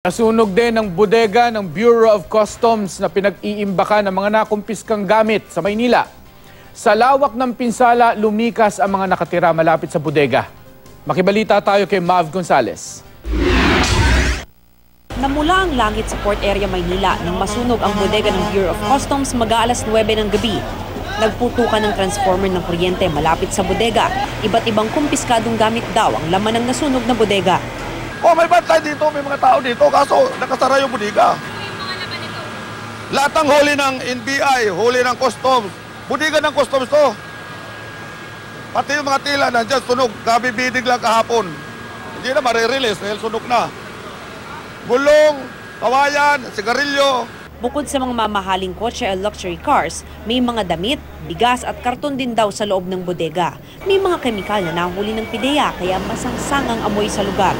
Nasunog din ang bodega ng Bureau of Customs na pinag-iimbaka ng mga nakumpiskang gamit sa Maynila. Sa lawak ng pinsala, lumikas ang mga nakatira malapit sa bodega. Makibalita tayo kay Mav Gonzales. Namula ang langit sa Port Area, Maynila nang masunog ang bodega ng Bureau of Customs mag-aalas 9 ng gabi. Nagputukan ng transformer ng kuryente malapit sa bodega. Iba't ibang kumpiskadong gamit daw ang laman ng nasunog na bodega. Oh, may bantay dito, may mga tao dito, kaso nakasara yung bodega. Lahat ng huli ng NBI, huli ng customs, bodega ng customs to. Pati yung mga tila nandiyan, sunog, kabibidig lang kahapon. Hindi na marirelease dahil sunog na. Gulong, kawayan, sigarilyo. Bukod sa mga mamahaling kotse at luxury cars, may mga damit, bigas at karton din daw sa loob ng bodega. May mga kemikal na nahuli ng PIDEA kaya masangsang ang amoy sa lugar.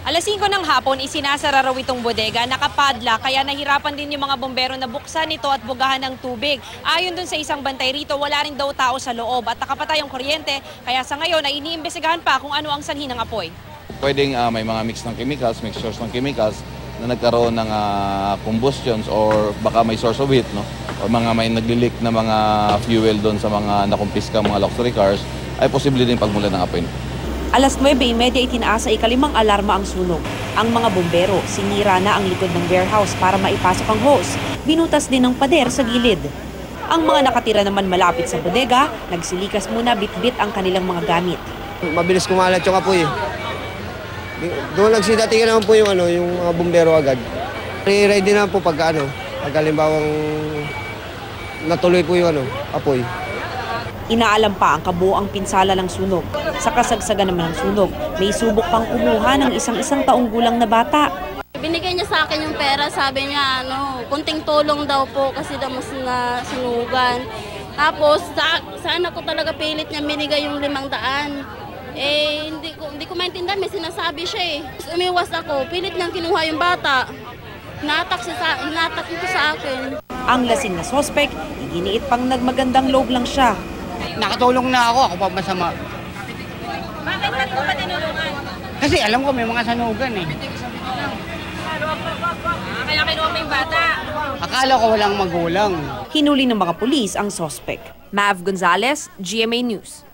Alas 5 ng hapon, isinasara raw itong bodega, nakapadla, kaya nahirapan din yung mga bombero na buksan ito at bugahan ng tubig. Ayon dun sa isang bantay rito, wala rin daw tao sa loob at nakapatay ang kuryente, kaya sa ngayon ay iniimbestigahan pa kung ano ang sanhi ng apoy. Pwedeng may mga mix ng chemicals, mixtures ng chemicals na nagkaroon ng combustions or baka may source of heat, no? O mga may nagli-leak na mga fuel doon sa mga nakumpiska mga luxury cars, ay posible din pagmulan ng apoy. Alas 9:30 itinaasa ikalimang alarma ang sunog. Ang mga bombero, sinira na ang likod ng warehouse para maipasok ang hose. Binutas din ng pader sa gilid. Ang mga nakatira naman malapit sa bodega, nagsilikas muna bitbit ang kanilang mga gamit. Mabilis kumalat yung apoy. Doon nagsidatingan naman po yung mga bombero agad. Ready naman po pag halimbawang natuloy po yung apoy. Inaalam pa ang kabuoang pinsala ng sunog. Sa kasagsagan naman ng sunog, may subok pang kumuha ng isang taong gulang na bata. Binigay niya sa akin yung pera, sabi niya kunting tulong daw po kasi daw mas nasunugan. Tapos sa anak ko talaga pilit niya binigay yung 500. Hindi ko maintindihan, may sinasabi siya eh. Umiwas ako, pilit niyang kinuha yung bata. Natak ito sa akin. Ang lasing na sospek, iginiit pang nagmagandang loob lang siya. Nakatulong na ako pa masama. Bakit mo ba tinulungan? Kasi alam ko may mga sanugan eh. Kaya kinuha mo yung bata. Akala ko walang magulang. Hinuli ng mga pulis ang sospek. Mav Gonzales, GMA News.